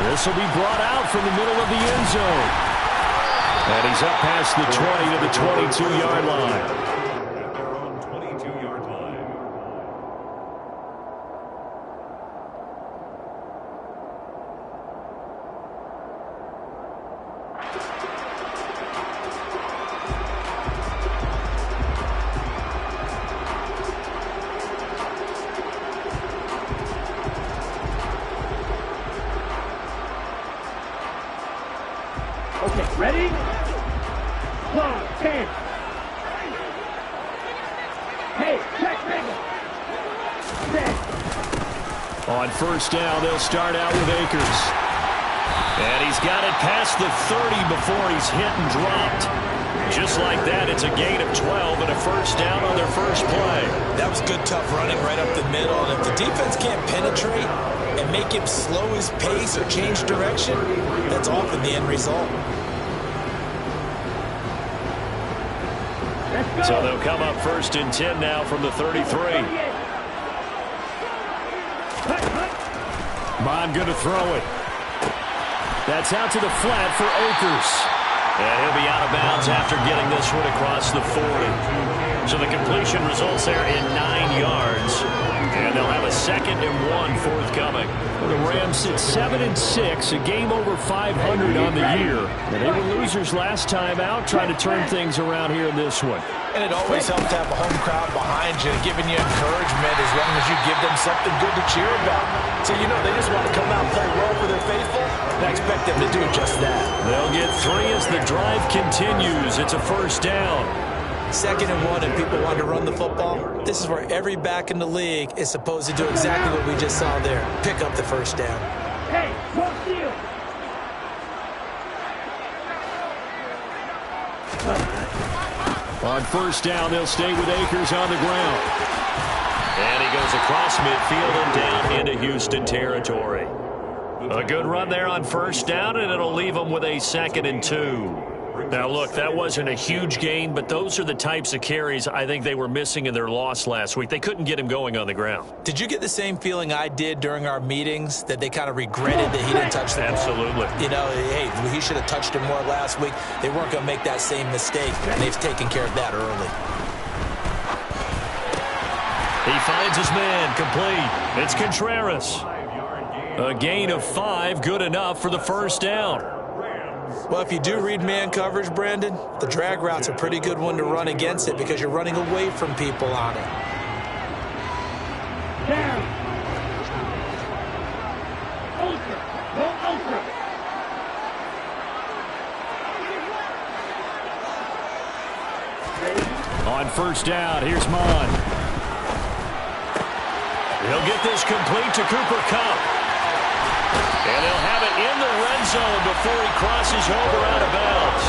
This will be brought out from the middle of the end zone. And he's up past the 20 to the 22-yard line. Okay, ready? 1, 10. Hey, check, set. On first down, they'll start out with Akers. And he's got it past the 30 before he's hit and dropped. Just like that, it's a gain of 12 and a first down on their first play. That was good, tough running right up the middle. And if the defense can't penetrate and make him slow his pace or change direction, that's often the end result. So they'll come up first and 10 now from the 33. Bond going to throw it. That's out to the flat for Akers. And he'll be out of bounds after getting this one across the 40. So the completion results there in 9 yards. And they'll have a 2nd and 1 forthcoming. Well, the Rams sit 7-6, a game over 500 on the year. And they were losers last time out, trying to turn things around here in this one. And it always helps to have a home crowd behind you, giving you encouragement as long as you give them something good to cheer about. So, you know, they just want to come out and play well for their faithful, and I expect them to do just that. They'll get 3 as the drive continues. It's a first down. 2nd and 1, and people want to run the football. This is where every back in the league is supposed to do exactly what we just saw there. Pick up the first down. Hey, what's you? On first down, they'll stay with Akers on the ground. And he goes across midfield and down into Houston territory. A good run there on first down, and it'll leave them with a 2nd and 2. Now, look, that wasn't a huge gain, but those are the types of carries I think they were missing in their loss last week. They couldn't get him going on the ground. Did you get the same feeling I did during our meetings, that they kind of regretted that he didn't touch the ball? Absolutely. You know, hey, he should have touched it more last week. They weren't going to make that same mistake, and they've taken care of that early. He finds his man, complete. It's Contreras. A gain of 5, good enough for the first down. Well, if you do read man coverage, Brandon, the drag route's a pretty good one to run against it because you're running away from people on it. Down. Ultra. Go ultra. On first down, here's Mon. He'll get this complete to Cooper Kupp. And he'll have it in the red zone before he crosses over out of bounds.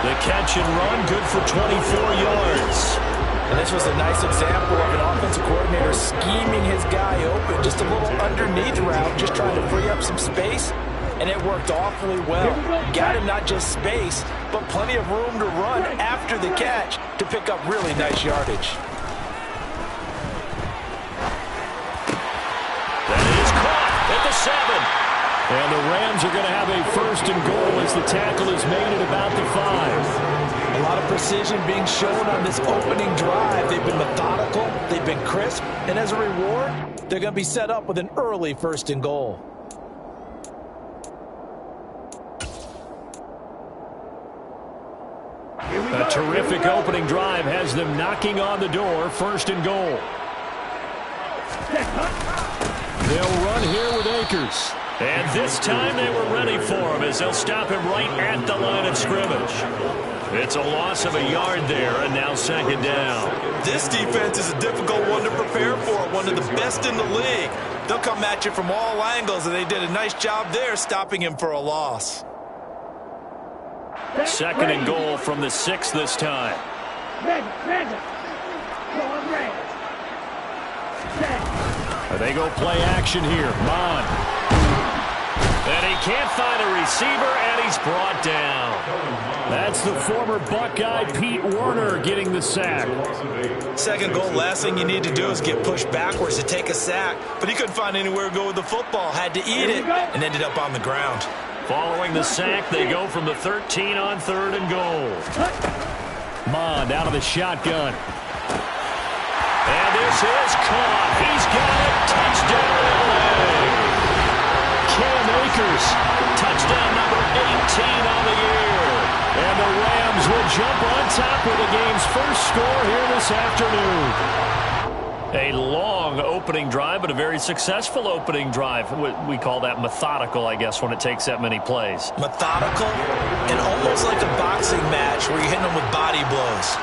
The catch and run, good for 24 yards. And this was a nice example of an offensive coordinator scheming his guy open. Just a little underneath route, just trying to free up some space. And it worked awfully well. Got him not just space, but plenty of room to run after the catch to pick up really nice yardage. That is caught at the 7. And the Rams are going to have a first and goal as the tackle is made at about the 5. A lot of precision being shown on this opening drive. They've been methodical, they've been crisp, and as a reward, they're going to be set up with an early first and goal. A terrific opening drive has them knocking on the door, first and goal. They'll run here with Akers. And this time they were ready for him as they'll stop him right at the line of scrimmage. It's a loss of a yard there, and now 2nd down. This defense is a difficult one to prepare for, one of the best in the league. They'll come at you from all angles, and they did a nice job there stopping him for a loss. 2nd and goal from the 6 this time. They go play action here. Mon. And And he can't find a receiver, and he's brought down. That's the former Buckeye Pete Werner getting the sack. Second goal, last thing you need to do is get pushed backwards to take a sack. But he couldn't find anywhere to go with the football. Had to eat it and ended up on the ground. Following the sack, they go from the 13 on 3rd and goal. Mond out of the shotgun. And this is caught. He's got it. Touchdown, LA. Cam Akers, touchdown number 18 on the year. And the Rams will jump on top with the game's first score here this afternoon. A long opening drive, but a very successful opening drive. We call that methodical, I guess, when it takes that many plays. Methodical and almost like a boxing match where you're hitting them with body blows.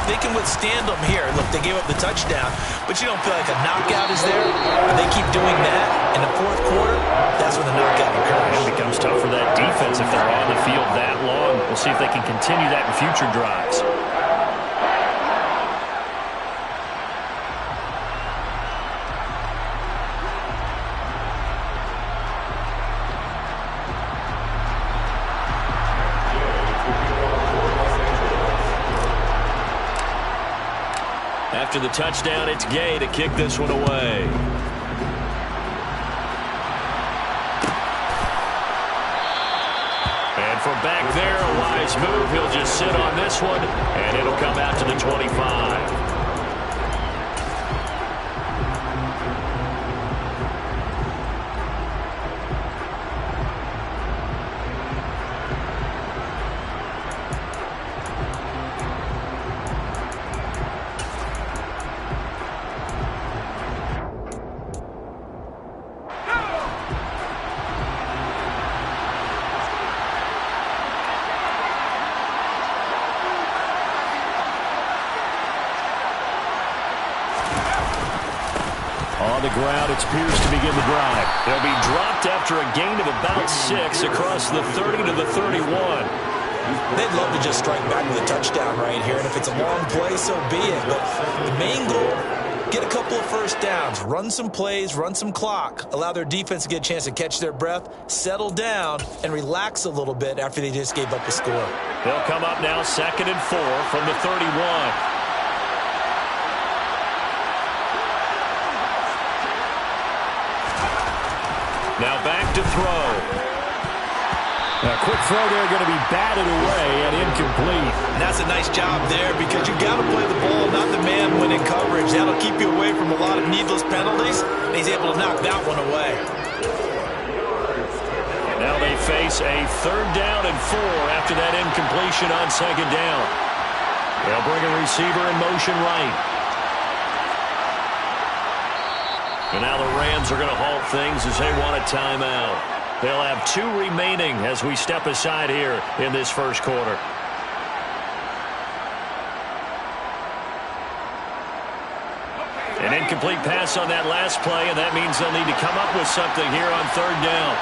They can withstand them here. Look, they gave up the touchdown, but you don't feel like a knockout is there. But they keep doing that in the fourth quarter, that's when the knockout occurs. It becomes tough for that defense if they're on the field that long. We'll see if they can continue that in future drives. After the touchdown, it's Gay to kick this one away. And from back there, a wise move. He'll just sit on this one, and it'll come out to the 25. On the ground, it's Pierce to begin the drive. He'll be dropped after a gain of about 6 across the 30 to the 31. They'd love to just strike back with a touchdown right here, and if it's a long play, so be it. But the main goal, get a couple of first downs, run some plays, run some clock, allow their defense to get a chance to catch their breath, settle down, and relax a little bit after they just gave up a score. They'll come up now 2nd and 4 from the 31. Now back to throw. A quick throw there going to be batted away and incomplete. And that's a nice job there because you got to play the ball, not the man when in coverage. That'll keep you away from a lot of needless penalties, and he's able to knock that one away. Now they face a 3rd down and 4 after that incompletion on 2nd down. They'll bring a receiver in motion right. And now the Rams are going to halt things as they want a timeout. They'll have 2 remaining as we step aside here in this first quarter. An incomplete pass on that last play, and that means they'll need to come up with something here on 3rd down.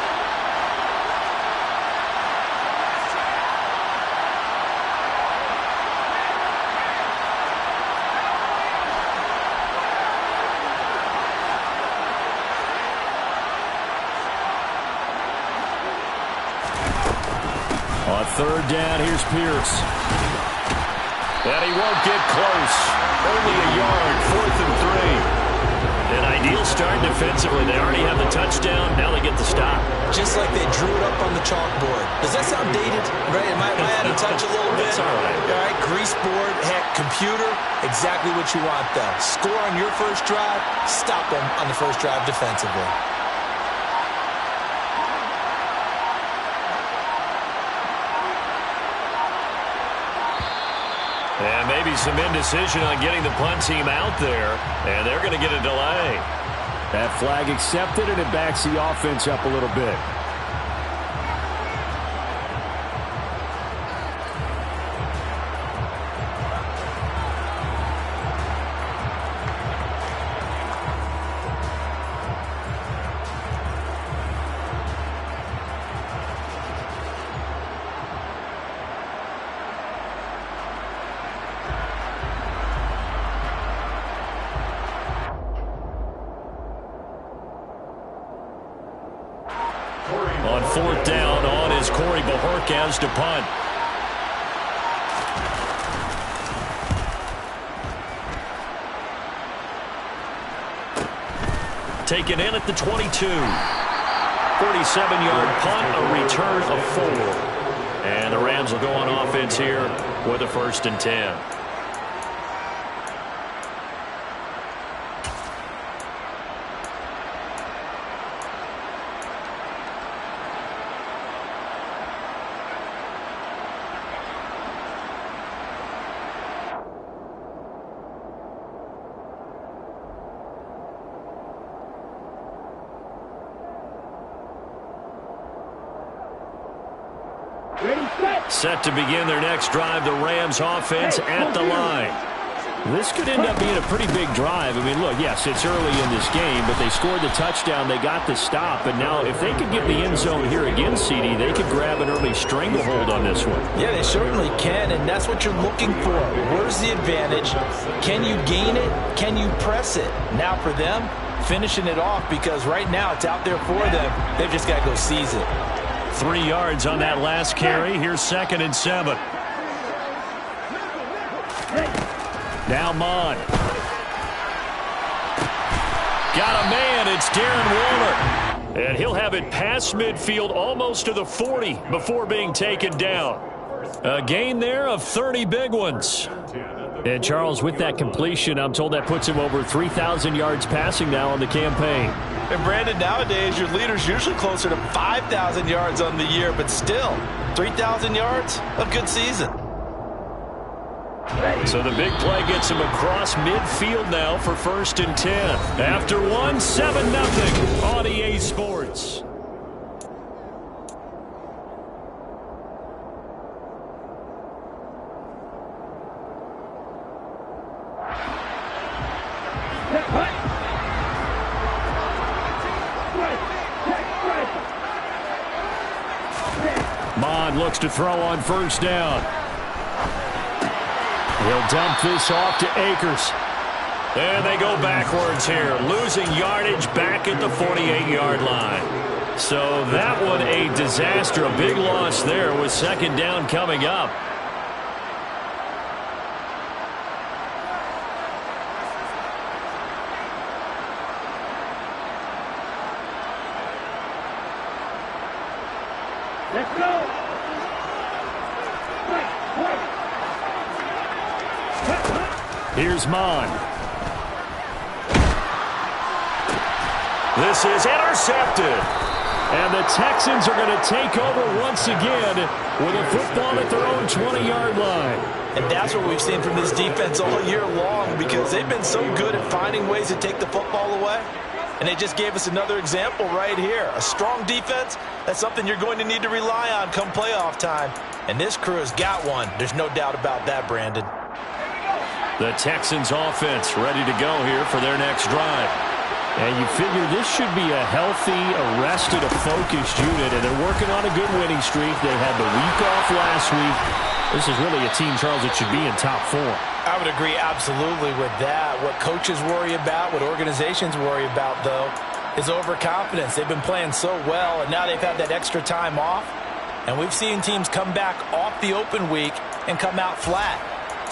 On 3rd down, here's Pierce. And he won't get close. Only a yard, 4th and 3. An ideal start defensively. They already have the touchdown. Now they get the stop. Just like they drew it up on the chalkboard. Does that sound dated? Right? Am I out of touch a little bit? It's all right. All right, grease board, heck, computer, exactly what you want, though. Score on your first drive, stop them on the first drive defensively. And maybe some indecision on getting the punt team out there. And they're going to get a delay. That flag accepted, and it backs the offense up a little bit. On 4th down, on is Corey Bojorquez to punt. Taken in at the 22. 47-yard punt, a return of 4. And the Rams will go on offense here with a 1st and 10. Set to begin their next drive, the Rams offense at the line. This could end up being a pretty big drive. I mean, look, yes, it's early in this game, but they scored the touchdown. They got the stop. And now if they could get the end zone here again, CD, they could grab an early stranglehold on this one. Yeah, they certainly can, and that's what you're looking for. Where's the advantage? Can you gain it? Can you press it? Now for them, finishing it off, because right now it's out there for them. They've just got to go seize it. 3 yards on that last carry. Here's 2nd and 7. Now Mon. Got a man. It's Darren Waller. And he'll have it past midfield almost to the 40 before being taken down. A gain there of 30 big ones. And Charles, with that completion, I'm told that puts him over 3,000 yards passing now on the campaign. And Brandon, nowadays your leader's usually closer to 5,000 yards on the year, but still, 3,000 yards, a good season. So the big play gets him across midfield now for 1st and 10. After 1, 7-0 on EA Sports. Mon looks to throw on 1st down. He'll dump this off to Akers. And they go backwards here, losing yardage back at the 48-yard line. So that one a disaster, a big loss there with 2nd down coming up. Let's go. Here's Mon. This is intercepted. And the Texans are going to take over once again with a football at their own 20-yard line. And that's what we've seen from this defense all year long, because they've been so good at finding ways to take the football away. And they just gave us another example right here. A strong defense, that's something you're going to need to rely on come playoff time. And this crew has got one. There's no doubt about that, Brandon. The Texans offense ready to go here for their next drive. And you figure this should be a healthy, arrested, a focused unit, and they're working on a good winning streak. They had the week off last week. This is really a team, Charles, that should be in top 4. I would agree absolutely with that. What coaches worry about, what organizations worry about, though, is overconfidence. They've been playing so well, and now they've had that extra time off. And we've seen teams come back off the open week and come out flat.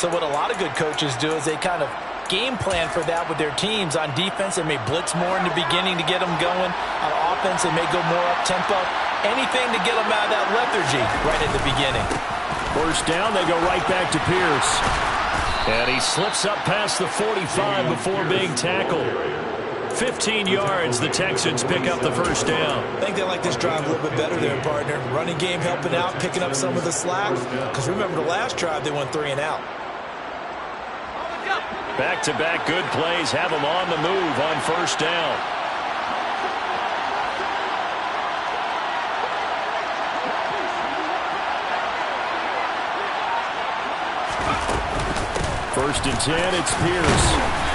So what a lot of good coaches do is they kind of game plan for that with their teams. On defense, they may blitz more in the beginning to get them going. On offense, they may go more up-tempo. Anything to get them out of that lethargy right at the beginning. 1st down, they go right back to Pierce. And he slips up past the 45 before being tackled. 15 yards, the Texans pick up the 1st down. I think they like this drive a little bit better there, partner. Running game helping out, picking up some of the slack. Because remember the last drive, they went 3 and out. Back-to-back good plays have them on the move on 1st down. First and 10, it's Pierce.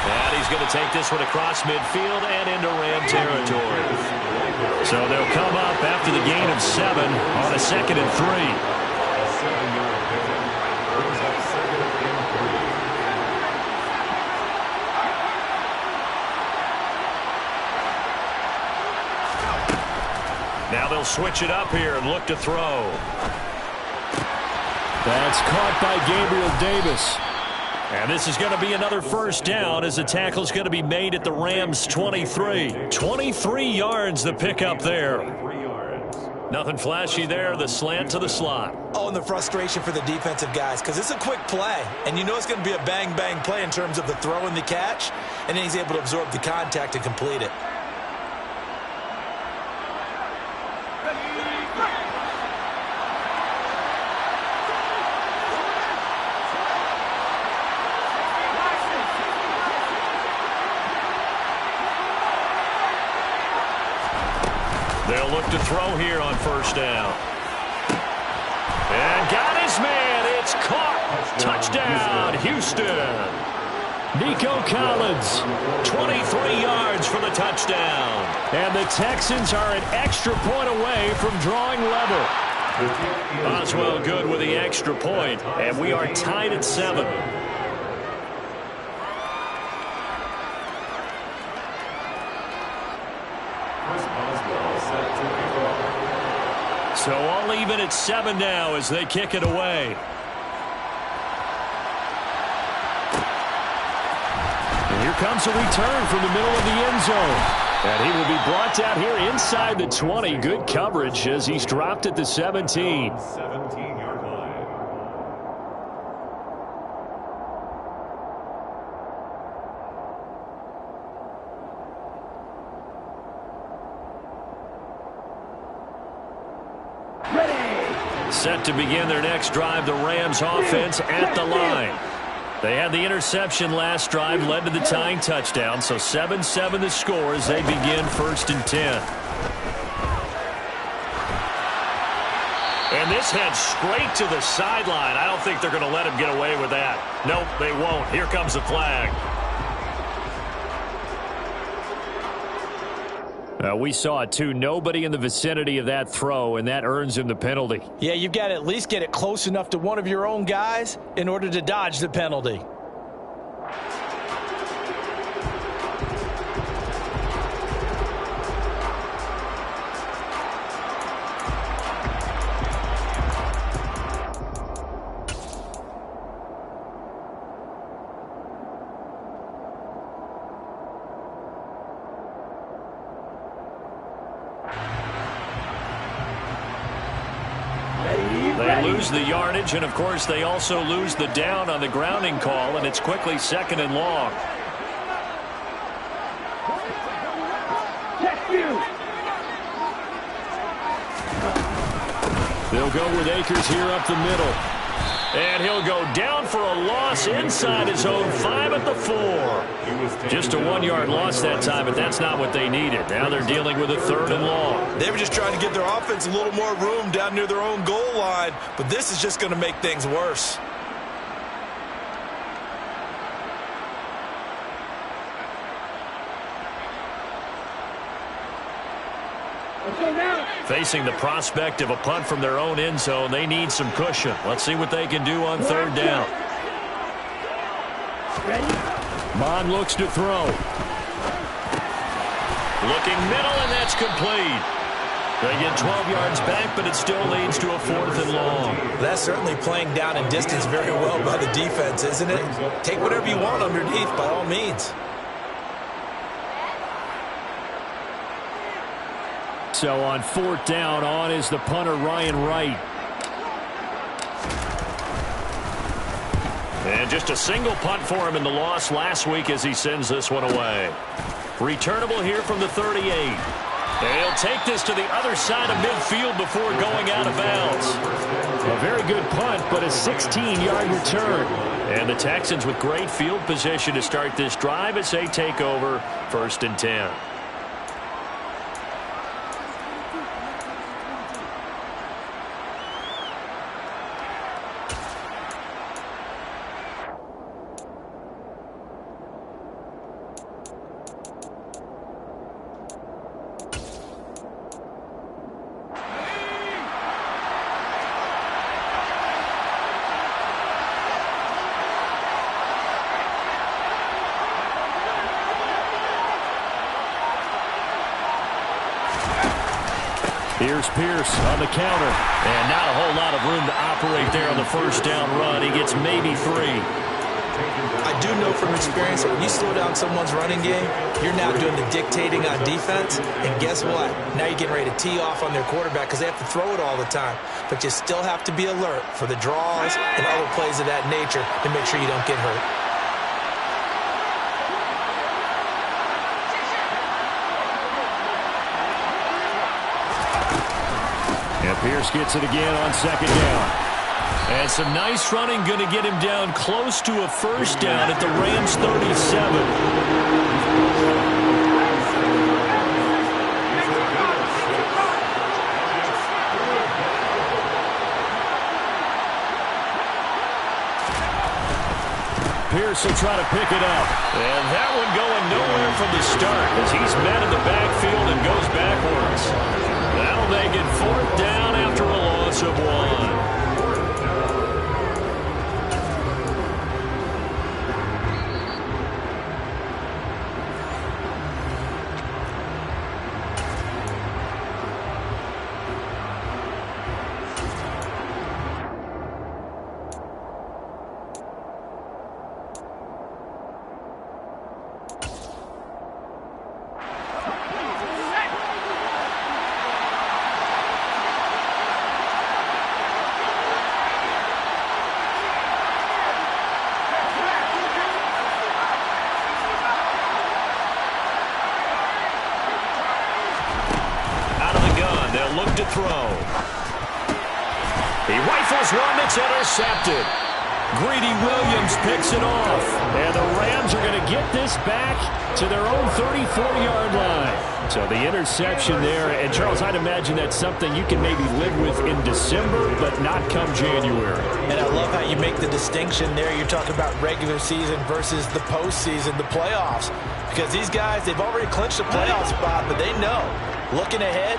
And he's going to take this one across midfield and into Ram territory. So they'll come up after the gain of 7 on a 2nd and 3. Now they'll switch it up here and look to throw. That's caught by Gabriel Davis. And this is going to be another first down as the tackle is going to be made at the Rams' 23. 23 yards the pickup there. Nothing flashy there, the slant to the slot. Oh, and the frustration for the defensive guys, because it's a quick play, and you know it's going to be a bang-bang play in terms of the throw and the catch, and then he's able to absorb the contact and complete it. They'll look to throw here on first down. And got his man. It's caught. Touchdown, Houston. Nico Collins. 23 yards for the touchdown. And the Texans are an extra point away from drawing level. Oswell good with the extra point, and we are tied at 7. So all even at 7 now as they kick it away. And here comes a return from the middle of the end zone. And he will be brought down here inside the 20. Good coverage as he's dropped at the 17. 17-yard line. Set to begin their next drive, the Rams offense at the line. They had the interception last drive, led to the tying touchdown, so 7-7 the score as they begin 1st and 10. And this heads straight to the sideline. I don't think they're going to let him get away with that. Nope, they won't. Here comes the flag. We saw it, too. Nobody in the vicinity of that throw, and that earns him the penalty. Yeah, you've got to at least get it close enough to one of your own guys in order to dodge the penalty. They lose the yardage, and of course they also lose the down on the grounding call, and it's quickly 2nd and long. They'll go with Akers here up the middle. And he'll go down for a loss inside his own 5 at the 4. Just a 1-yard loss that time, but that's not what they needed. Now they're dealing with a 3rd and long. They were just trying to give their offense a little more room down near their own goal line, but this is just going to make things worse. Facing the prospect of a punt from their own end zone, they need some cushion. Let's see what they can do on 3rd down. Mon looks to throw. Looking middle, and that's complete. They get 12 yards back, but it still leads to a 4th and long. That's certainly playing down in distance very well by the defense, isn't it? Take whatever you want underneath, by all means. So on 4th down, on is the punter, Ryan Wright. And just a single punt for him in the loss last week as he sends this one away. Returnable here from the 38. And he'll take this to the other side of midfield before going out of bounds. A very good punt, but a 16-yard return. And the Texans with great field position to start this drive as they take over 1st and 10. Here's Pierce on the counter. And not a whole lot of room to operate there on the first down run. He gets maybe 3. I do know from experience that when you slow down someone's running game, you're now doing the dictating on defense. And guess what? Now you're getting ready to tee off on their quarterback because they have to throw it all the time. But you still have to be alert for the draws and other plays of that nature to make sure you don't get hurt. And Pierce gets it again on second down. And some nice running going to get him down close to a first down at the Rams 37. Pierce will try to pick it up. And that one going nowhere from the start as he's met in the backfield and goes backwards. That'll make it 4th down after a loss of 1. Look to throw. He rifles one that's intercepted. Greedy Williams picks it off. And the Rams are going to get this back to their own 34-yard line. So the interception there. And, Charles, I'd imagine that's something you can maybe live with in December, but not come January. And I love how you make the distinction there. You're talking about regular season versus the postseason, the playoffs. Because these guys, they've already clinched a playoff spot, but they know, looking ahead,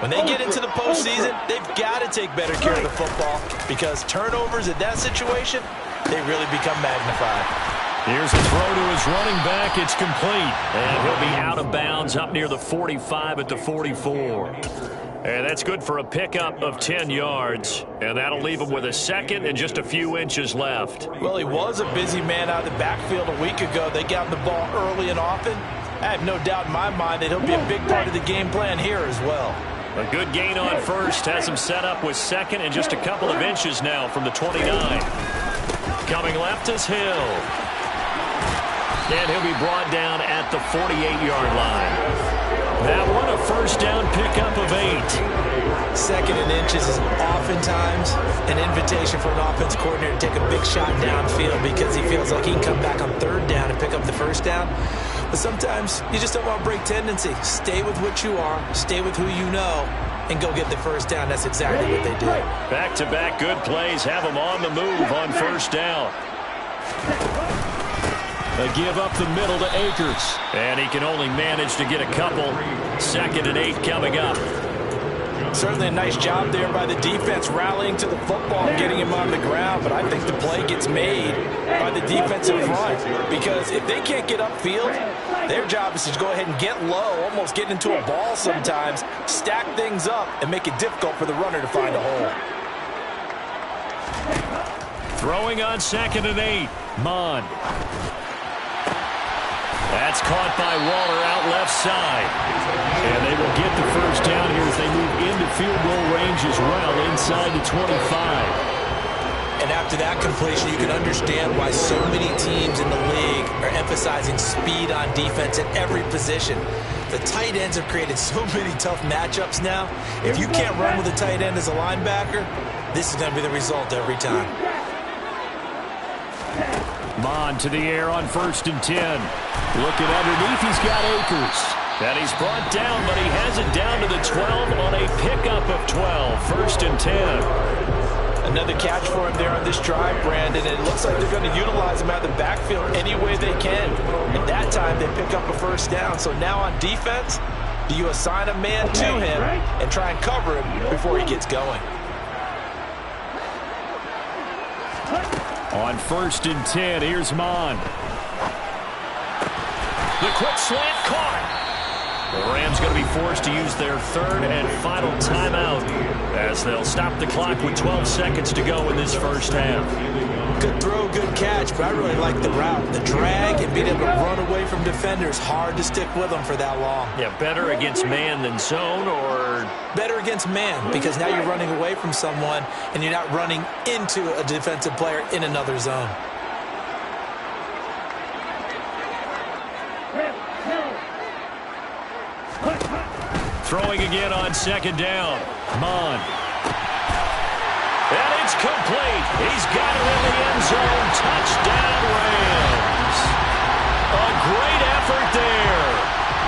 when they get into the postseason, they've got to take better care of the football because turnovers in that situation, they really become magnified. Here's a throw to his running back. It's complete. And he'll be out of bounds up near the 45 at the 44. And that's good for a pickup of 10 yards. And that'll leave him with a second and just a few inches left. Well, he was a busy man out of the backfield a week ago. They got him the ball early and often. I have no doubt in my mind that he'll be a big part of the game plan here as well. A good gain on first has him set up with second and just a couple of inches now from the 29. Coming left is Hill. And he'll be brought down at the 48-yard line. That one a first down pickup of 8. Second and inches is oftentimes an invitation for an offense coordinator to take a big shot downfield because he feels like he can come back on third down and pick up the first down. But sometimes you just don't want to break tendency. Stay with what you are, stay with who you know, and go get the first down. That's exactly what they did. Back-to-back good plays have him on the move on first down. A give up the middle to Akers. And he can only manage to get a couple. 2nd and 8 coming up. Certainly a nice job there by the defense rallying to the football and getting him on the ground, but I think the play gets made by the defensive front because if they can't get upfield, their job is to go ahead and get low, almost get into a ball sometimes, stack things up, and make it difficult for the runner to find a hole. Throwing on 2nd and 8. Mon. That's caught by Waller out left side. And they will get the first down here as they move into field goal range as well, inside the 25. And after that completion, you can understand why so many teams in the league are emphasizing speed on defense at every position. The tight ends have created so many tough matchups now. If you can't run with a tight end as a linebacker, this is going to be the result every time. Mon to the air on 1st and 10. Looking underneath, he's got Akers. And he's brought down, but he has it down to the 12 on a pickup of 12. 1st and 10. Another catch for him there on this drive, Brandon. And it looks like they're going to utilize him out of the backfield any way they can. And that time they pick up a first down. So now on defense, do you assign a man to him and try and cover him before he gets going? On 1st and 10, here's Mon. The quick slant caught. The Rams going to be forced to use their third and final timeout as they'll stop the clock with 12 seconds to go in this first half. Good throw, good catch, but I really like the route. The drag and being able to run away from defenders, hard to stick with them for that long. Yeah, better against man than zone, or? Better against man, because now you're running away from someone and you're not running into a defensive player in another zone. Throwing again on second down. Mon. And it's complete. He's got it in the end zone. Touchdown, Rams. A great effort there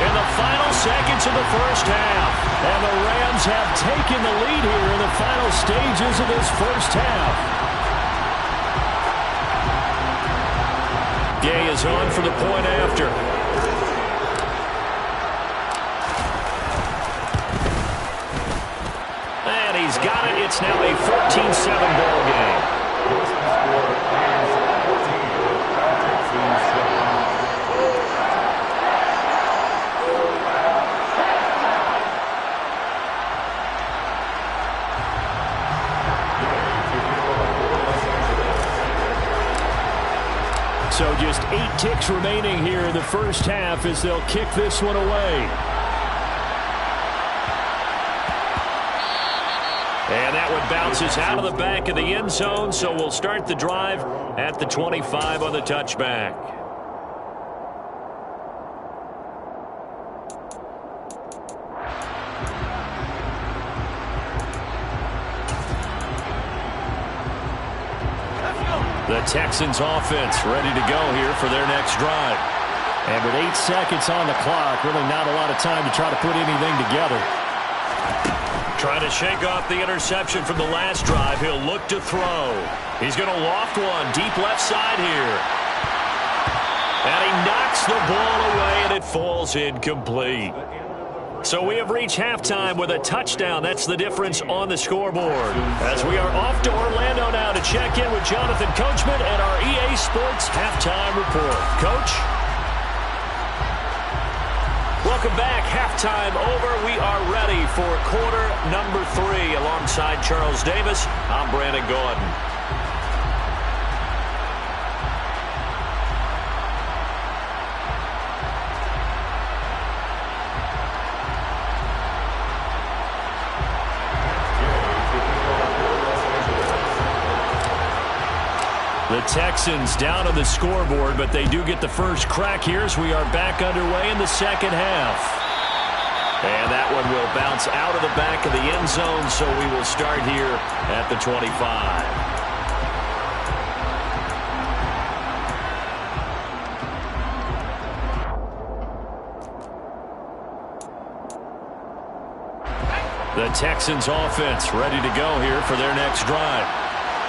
in the final seconds of the first half. And the Rams have taken the lead here in the final stages of this first half. Gay is on for the point after. He's got it. It's now a 14-7 ball game. So just 8 ticks remaining here in the first half as they'll kick this one away. And that one bounces out of the back of the end zone, so we'll start the drive at the 25 on the touchback. The Texans offense ready to go here for their next drive. And with 8 seconds on the clock, really not a lot of time to try to put anything together. Trying to shake off the interception from the last drive. He'll look to throw. He's going to loft one deep left side here. And he knocks the ball away, and it falls incomplete. So we have reached halftime with a touchdown. That's the difference on the scoreboard. As we are off to Orlando now to check in with Jonathan Coachman and our EA Sports Halftime Report. Coach? Welcome back. Halftime over. We are ready for quarter number 3. Alongside Charles Davis, I'm Brandon Gordon. The Texans down on the scoreboard, but they do get the first crack here as we are back underway in the second half. And that one will bounce out of the back of the end zone, so we will start here at the 25. The Texans offense ready to go here for their next drive.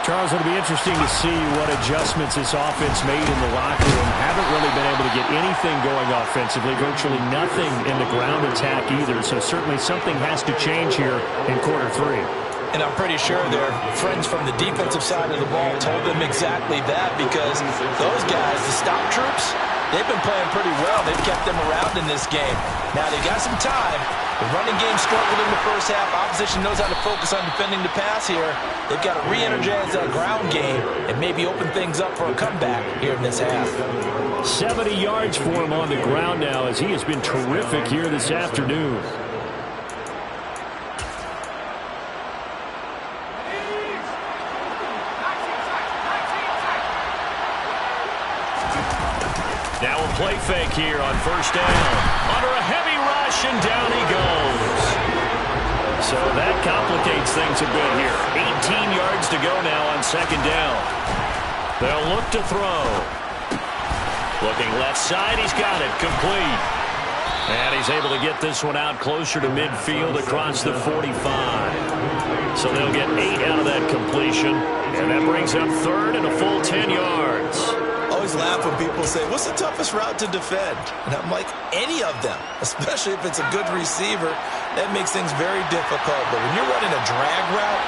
Charles, it'll be interesting to see what adjustments this offense made in the locker room. Haven't really been able to get anything going offensively, virtually nothing in the ground attack either. So certainly something has to change here in quarter 3. And I'm pretty sure their friends from the defensive side of the ball told them exactly that, because those guys, the stop troops, they've been playing pretty well. They've kept them around in this game. Now they got some time. The running game struggled in the first half. Opposition knows how to focus on defending the pass here. They've got to re-energize that ground game and maybe open things up for a comeback here in this half. 70 yards for him on the ground now as he has been terrific here this afternoon. Now a play fake here on first down. Under a heavy rush, and down he goes. So that complicates things a bit here. 18 yards to go now on second down. They'll look to throw. Looking left side, he's got it. Complete. And he's able to get this one out closer to midfield across the 45. So they'll get 8 out of that completion. And that brings up third and a full 10 yards. Always laugh when people say, what's the toughest route to defend? And I'm like, any of them, especially if it's a good receiver. That makes things very difficult. But when you're running a drag route,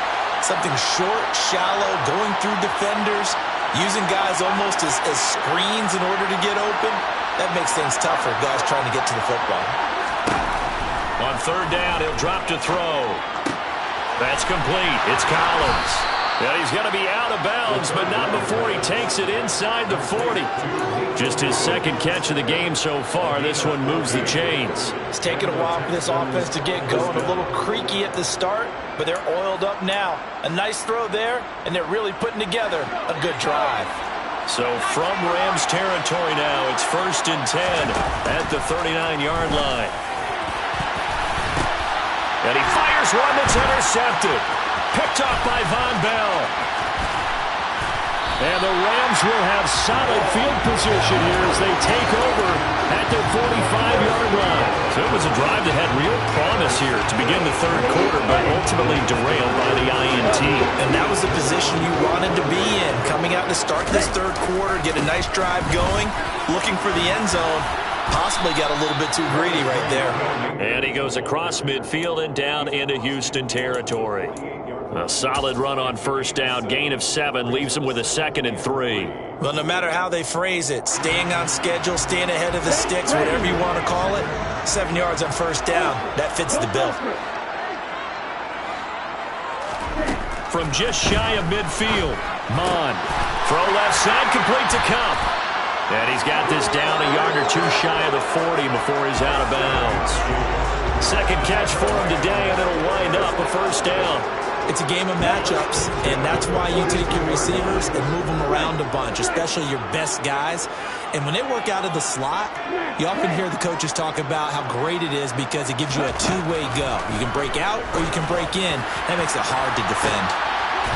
something short, shallow, going through defenders, using guys almost as screens in order to get open, that makes things tough for guys trying to get to the football. On third down, he'll drop to throw. That's complete. It's Collins. And he's going to be out of bounds, but not before he takes it inside the 40. Just his second catch of the game so far. This one moves the chains. It's taken a while for this offense to get going. A little creaky at the start, but they're oiled up now. A nice throw there, and they're really putting together a good drive. So from Rams territory now, it's 1st and 10 at the 39-yard line. And he fires one that's intercepted. Picked off by Von Bell. And the Rams will have solid field position here as they take over at their 45-yard line. So it was a drive that had real promise here to begin the third quarter, but ultimately derailed by the INT. And that was the position you wanted to be in. Coming out to start this third quarter, get a nice drive going, looking for the end zone. Possibly got a little bit too greedy right there. And he goes across midfield and down into Houston territory. A solid run on first down, gain of 7, leaves him with a 2nd and 3. Well, no matter how they phrase it, staying on schedule, staying ahead of the sticks, whatever you want to call it, 7 yards on first down, that fits the bill. From just shy of midfield, Mon. Throw left side, complete to Cup. And he's got this down a yard or 2 shy of the 40 before he's out of bounds. Second catch for him today, and it'll wind up a first down. It's a game of matchups, and that's why you take your receivers and move them around a bunch, especially your best guys. And when they work out of the slot, you often hear the coaches talk about how great it is because it gives you a two-way go. You can break out or you can break in. That makes it hard to defend.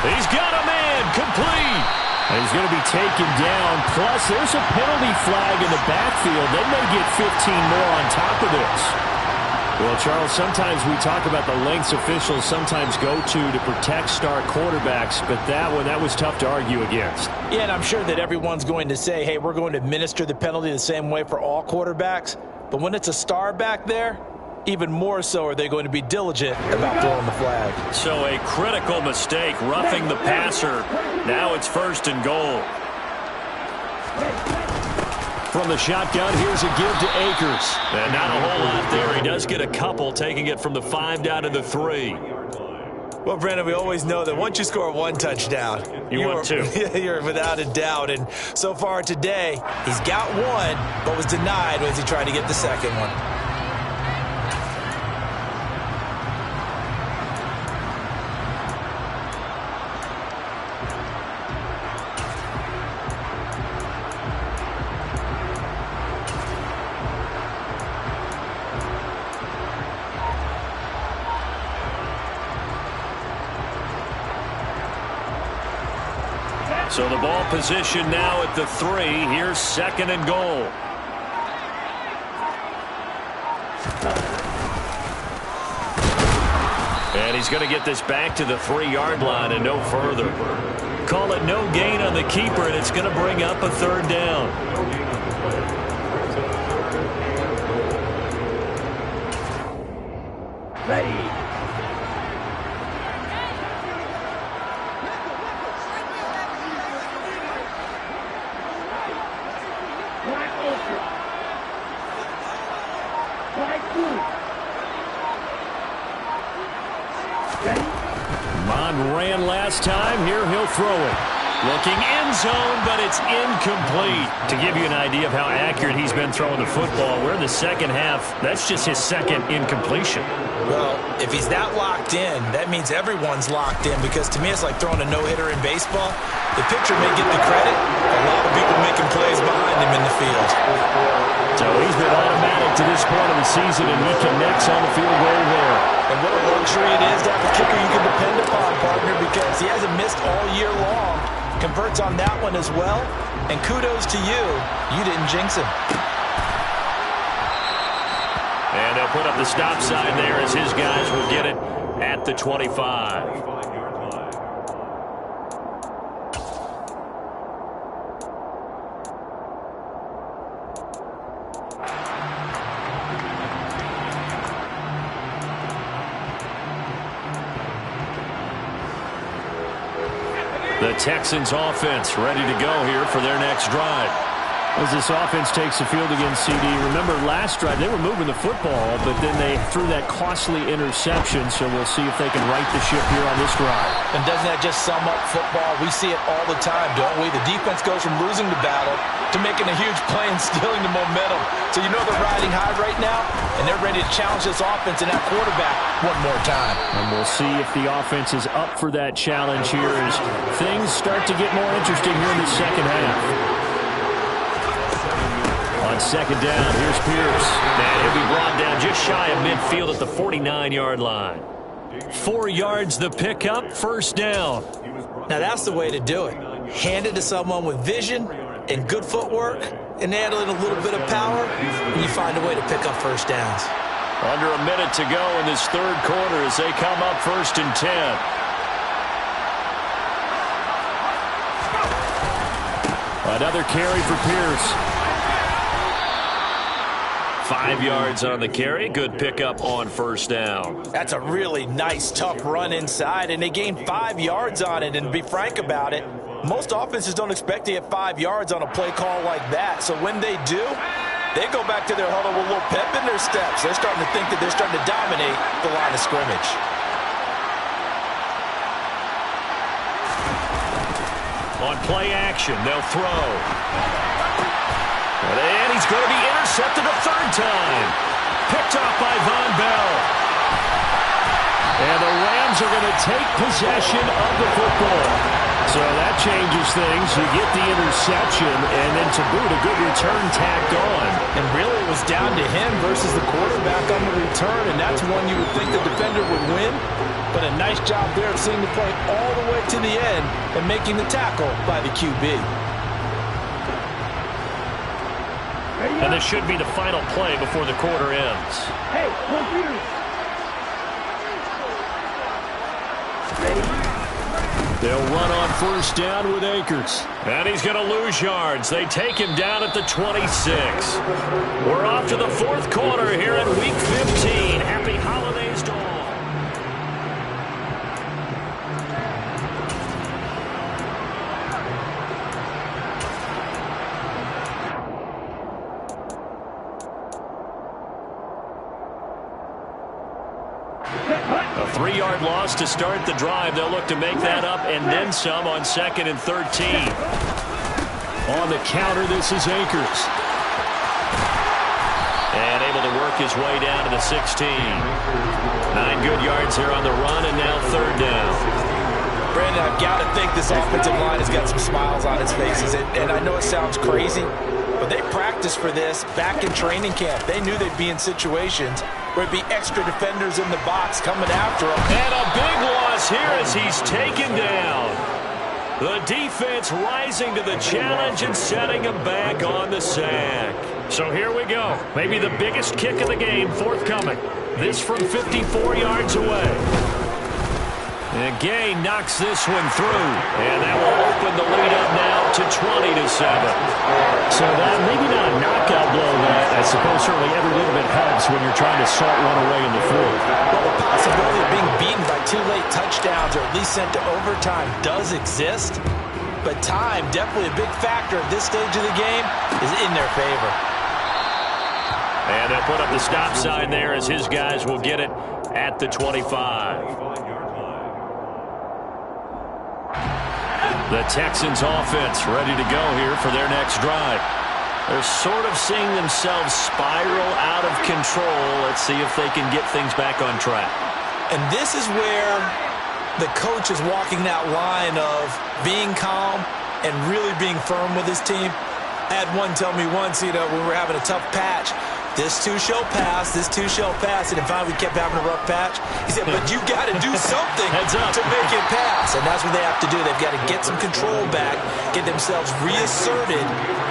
He's got a man, complete. And he's going to be taken down. Plus, there's a penalty flag in the backfield. They may get 15 more on top of this. Well, Charles, sometimes we talk about the lengths officials sometimes go to protect star quarterbacks, but that was tough to argue against. Yeah, and I'm sure that everyone's going to say, hey, we're going to administer the penalty the same way for all quarterbacks. But when it's a star back there, even more so are they going to be diligent about throwing the flag. So a critical mistake, roughing the passer. Now it's 1st and goal. From the shotgun, here's a give to Akers. And not a whole lot there. He does get a couple, taking it from the 5 down to the 3. Well, Brandon, we always know that once you score 1 touchdown, you want 2. You're without a doubt. And so far today, he's got 1, but was denied as he tried to get the second one. So the ball position now at the 3. Here's 2nd and goal. And he's going to get this back to the 3-yard line and no further. Call it no gain on the keeper, and it's going to bring up a 3rd down. Ready. Mon ran last time. Here he'll throw it. Looking end zone, but it's incomplete. To give you an idea of how accurate he's been throwing the football, we're in the second half. That's just his 2nd incompletion. Well, if he's that locked in, that means everyone's locked in, because to me it's like throwing a no-hitter in baseball. The pitcher may get the credit. A lot of people making plays behind him in the field. So he's been automatic to this point of the season, and he connects on the field goal there. And what a luxury it is to have a kicker you can depend upon, partner, because he hasn't missed all year long. Converts on that one as well. And kudos to you. You didn't jinx him. And they'll put up the stop sign there as his guys will get it at the 25. The Texans offense ready to go here for their next drive. As this offense takes the field against CD, remember last drive they were moving the football, but then they threw that costly interception, so we'll see if they can right the ship here on this drive. And doesn't that just sum up football? We see it all the time, don't we? The defense goes from losing the battle to making a huge play and stealing the momentum. So you know they're riding high right now, and they're ready to challenge this offense and that quarterback one more time. And we'll see if the offense is up for that challenge here as things start to get more interesting here in the second half. On second down, here's Pierce. And he'll be brought down just shy of midfield at the 49-yard line. 4 yards the pickup, first down. Now that's the way to do it. Hand it to someone with vision and good footwork and add in a little bit of power, and you find a way to pick up first downs. Under a minute to go in this third quarter as they come up 1st and 10. Another carry for Pierce. 5 yards on the carry. Good pickup on first down. That's a really nice, tough run inside, and they gained 5 yards on it. And to be frank about it, most offenses don't expect to get 5 yards on a play call like that. So when they do, they go back to their huddle with a little pep in their steps. They're starting to think that they're starting to dominate the line of scrimmage. On play action, they'll throw. And he's going to be intercepted a third time. Picked off by Von Bell. And the Rams are going to take possession of the football. So that changes things. You get the interception, and then to boot, a good return tacked on. And really it was down to him versus the quarterback on the return, and that's one you would think the defender would win. But a nice job there of seeing the play all the way to the end and making the tackle by the QB. And this should be the final play before the quarter ends. Hey, computers. They'll run on first down with Akers. And he's going to lose yards. They take him down at the 26. We're off to the fourth quarter here in Week 15. Happy holidays to all. A 3-yard loss to start the drive. They'll look to make that up and then some on 2nd and 13. On the counter, this is Akers. And able to work his way down to the 16. 9 good yards here on the run, and now third down. Brandon, I've got to think this offensive line has got some smiles on its faces. And I know it sounds crazy, but they practiced for this back in training camp. They knew they'd be in situations where it'd be extra defenders in the box coming after him. And a big loss here as he's taken down. The defense rising to the challenge and setting him back on the sack. So here we go. Maybe the biggest kick of the game forthcoming. This from 54 yards away. And Gay knocks this one through. And that will open the lead up now to 20-7. So that maybe not a knockout blow, but I suppose certainly every little bit helps when you're trying to salt one away in the fourth. Well, the possibility of being beaten by 2 late touchdowns or at least sent to overtime does exist. But time, definitely a big factor at this stage of the game, is in their favor. And they'll put up the stop sign there as his guys will get it at the 25. The Texans offense ready to go here for their next drive. They're sort of seeing themselves spiral out of control. Let's see if they can get things back on track. And this is where the coach is walking that line of being calm and really being firm with his team. I had one tell me once, when we were having a tough patch, this too shall pass, this too shall pass. And finally we kept having a rough patch. He said, but you got to do something to make it pass. And that's what they have to do. They've got to get some control back, get themselves reasserted,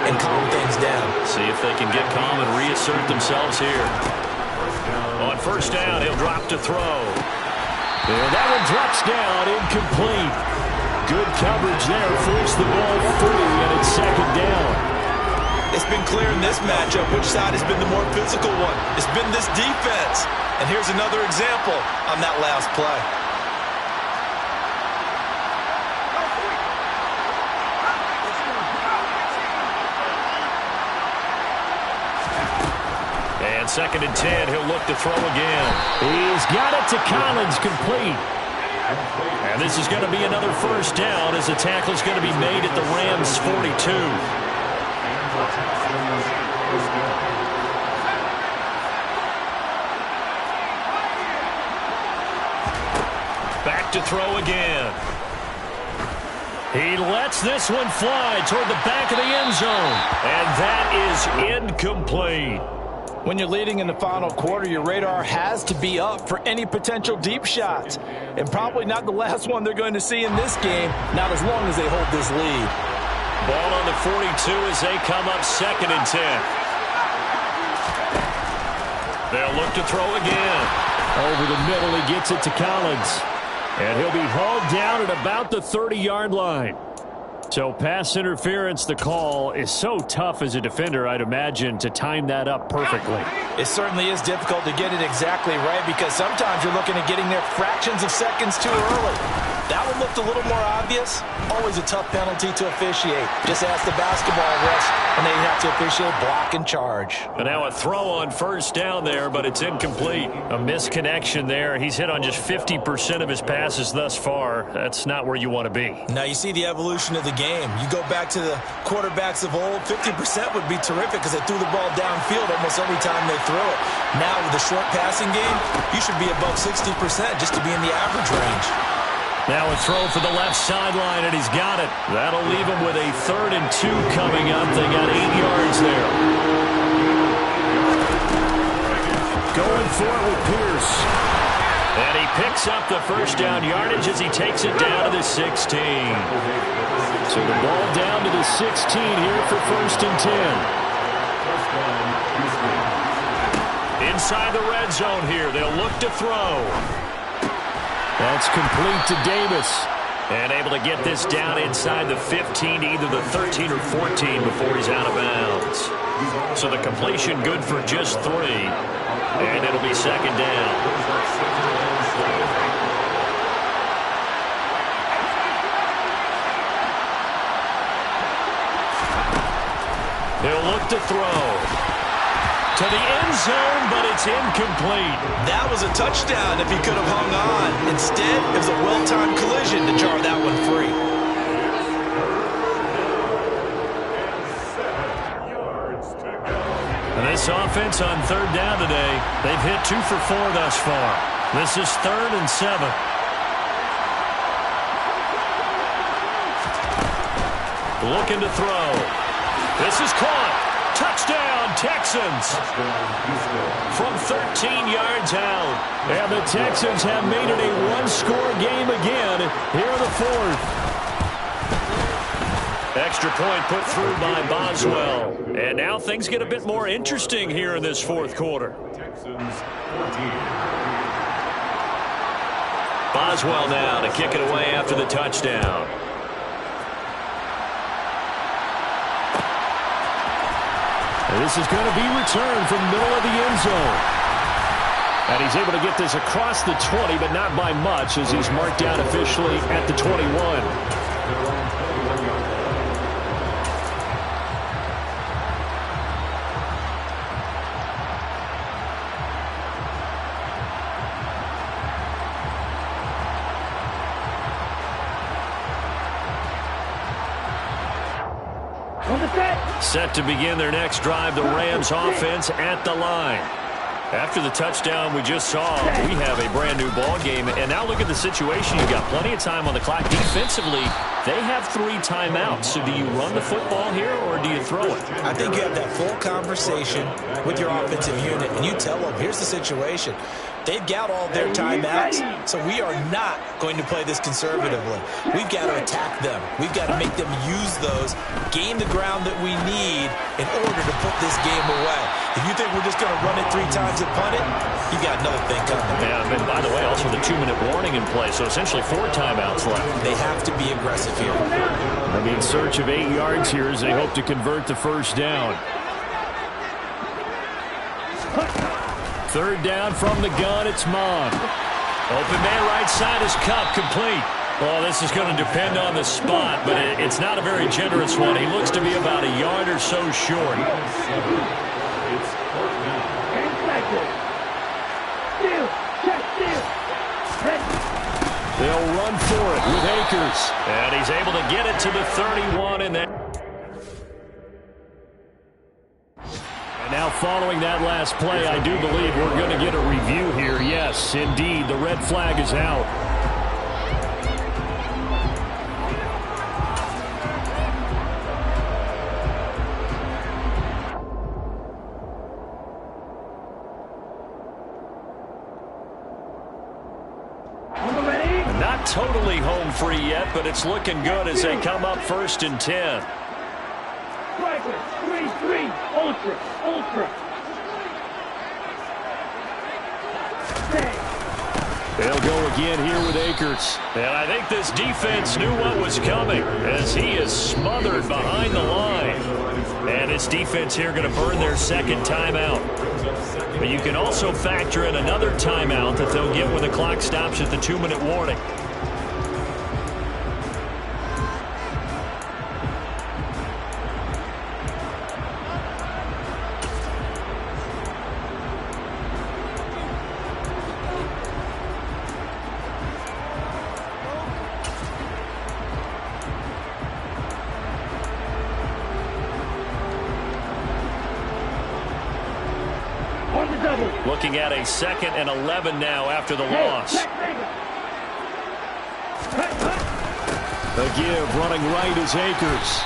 and calm things down. See if they can get calm and reassert themselves here. On first down, he'll drop to throw. And that one drops down, incomplete. Good coverage there, forced the ball free, and it's second down. It's been clear in this matchup which side has been the more physical one. It's been this defense. And here's another example on that last play. And 2nd and 10, he'll look to throw again. He's got it to Collins, complete. And this is going to be another first down as the tackle is going to be made at the Rams' 42. Back to throw again. He lets this one fly toward the back of the end zone. And that is incomplete. When you're leading in the final quarter, your radar has to be up for any potential deep shots. And probably not the last one they're going to see in this game, not as long as they hold this lead. Ball on the 42 as they come up 2nd and 10. They'll look to throw again. Over the middle, he gets it to Collins. And he'll be hauled down at about the 30-yard line. So pass interference, the call, is so tough as a defender, I'd imagine, to time that up perfectly. It certainly is difficult to get it exactly right because sometimes you're looking at getting there fractions of seconds too early. That one looked a little more obvious. Always a tough penalty to officiate. Just ask the basketball refs, and they have to officiate block and charge. And now a throw on first down there, but it's incomplete. A misconnection there. He's hit on just 50% of his passes thus far. That's not where you want to be. Now you see the evolution of the game. You go back to the quarterbacks of old, 50% would be terrific because they threw the ball downfield almost every time they threw it. Now with the short passing game, you should be above 60% just to be in the average range. Now a throw for the left sideline, and he's got it. That'll leave him with a 3rd and 2 coming up. They got 8 yards there. Going for it with Pierce. And he picks up the first down yardage as he takes it down to the 16. So the ball down to the 16 here for 1st and 10. Inside the red zone here. They'll look to throw. That's complete to Davis. And able to get this down inside the 15 to either the 13 or 14 before he's out of bounds. So the completion good for just 3. And it'll be 2nd down. He'll look to throw. To the end zone, but it's incomplete. That was a touchdown if he could have hung on. Instead, it was a well-timed collision to jar that one free. And this offense on 3rd down today, they've hit 2 for 4 thus far. This is 3rd and 7. Looking to throw. This is caught. Touchdown, Texans. From 13 yards out. And the Texans have made it a one-score game again here in the 4th. Extra point put through by Boswell. And now things get a bit more interesting here in this 4th quarter. Boswell now to kick it away after the touchdown. This is going to be returned from middle of the end zone. And he's able to get this across the 20, but not by much as he's marked down officially at the 21. Set to begin their next drive, the Rams offense at the line. After the touchdown we just saw, we have a brand new ball game. And now look at the situation. You've got plenty of time on the clock. Defensively, they have 3 timeouts. So do you run the football here or do you throw it? I think you have that full conversation with your offensive unit, and you tell them, here's the situation. They've got all their timeouts, so we are not going to play this conservatively. We've got to attack them. We've got to make them use those, gain the ground that we need in order to put this game away. If you think we're just going to run it 3 times and punt it, you got another thing coming. Yeah, and by the way, also the 2-minute warning in play, so essentially 4 timeouts left. They have to be aggressive here. They'll be in search of 8 yards here as they hope to convert the first down. 3rd down from the gun, it's Mon. Open man right side is Cup, complete. Well, this is going to depend on the spot, but it's not a very generous one. He looks to be about a yard or so short. They'll run for it with Akers. And he's able to get it to the 31 in that. And now following that last play, I do believe we're going to get a review here. Yes, indeed, the red flag is out. Not totally home free yet, but it's looking good as they come up 1st and 10. Striker, 3-3, ultra, ultra. They'll go again here with Akers. And I think this defense knew what was coming as he is smothered behind the line. And this defense here going to burn their second timeout. But you can also factor in another timeout that they'll get when the clock stops at the 2-minute warning. Looking at a 2nd and 11 now after the loss. The give running right is Akers.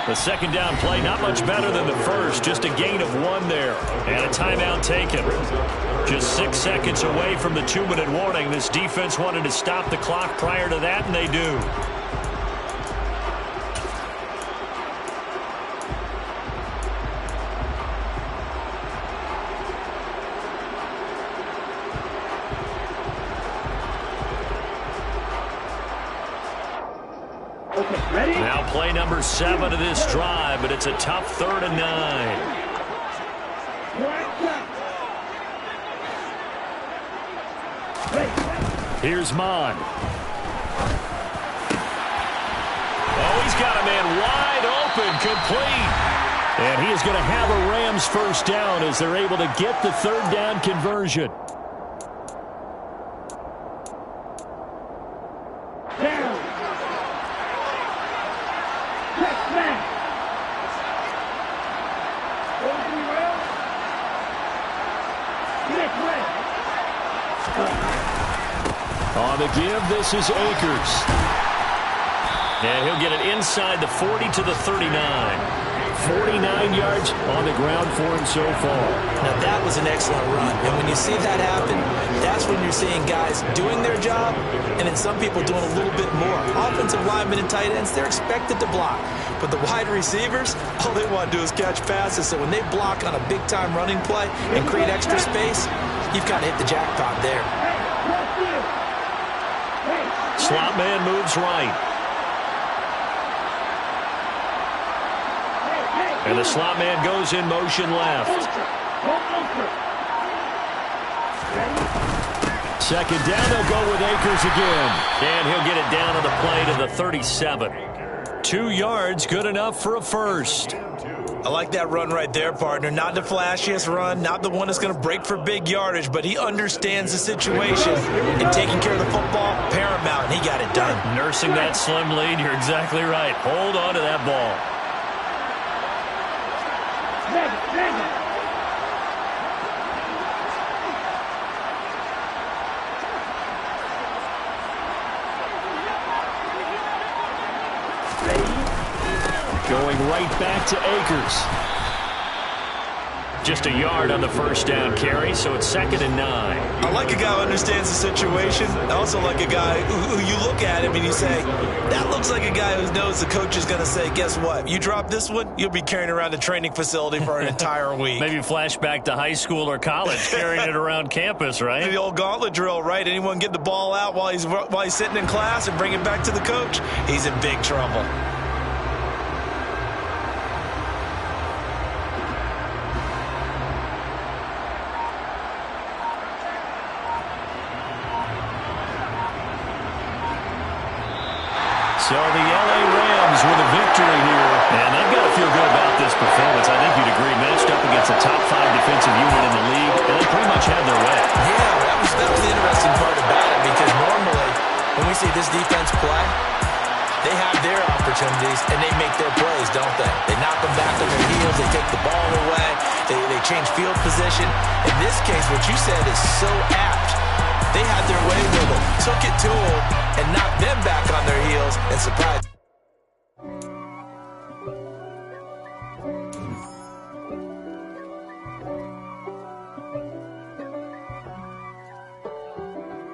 The second down play not much better than the first. Just a gain of 1 there. And a timeout taken. Just 6 seconds away from the 2-minute warning. This defense wanted to stop the clock prior to that, and they do. Now play number 7 of this drive, but it's a tough 3rd and 9. Here's Mon. Oh, he's got a man wide open, complete. And he is going to have a Rams first down as they're able to get the 3rd down conversion. On the give, this is Akers. And he'll get it inside the 40 to the 39. 49 yards on the ground for him so far. Now that was an excellent run. And when you see that happen, that's when you're seeing guys doing their job and then some people doing a little bit more. Offensive linemen and tight ends, they're expected to block. But the wide receivers, all they want to do is catch passes. So when they block on a big-time running play and create extra space, you've kind of hit the jackpot there. Slot man moves right. And the slot man goes in motion left. Second down, they'll go with Akers again. And he'll get it down on the play to the 37. 2 yards, good enough for a first. I like that run right there, partner. Not the flashiest run, not the one that's going to break for big yardage, but he understands the situation, and taking care of the football, paramount, and he got it done. Nursing that slim lead, you're exactly right. Hold on to that ball. Going right back to Akers. Just a yard on the first down carry, so it's 2nd and 9. I like a guy who understands the situation. I also like a guy who you look at him and you say, that looks like a guy who knows the coach is going to say, guess what? You drop this one, you'll be carrying around the training facility for an entire week. Maybe flashback to high school or college, carrying it around campus, right? The old gauntlet drill, right? Anyone get the ball out while he's sitting in class and bring it back to the coach? He's in big trouble. So the L.A. Rams with a victory here. And they've got to feel good about this performance. I think you'd agree, matched up against a top 5 defensive unit in the league, and they pretty much had their way. Yeah, that was the interesting part about it, because normally this defense play, they have their opportunities, and they make their plays, don't they? They knock them back on their heels. They take the ball away. They change field position. In this case, what you said is so apt. They had their way with them, took it to them, and knocked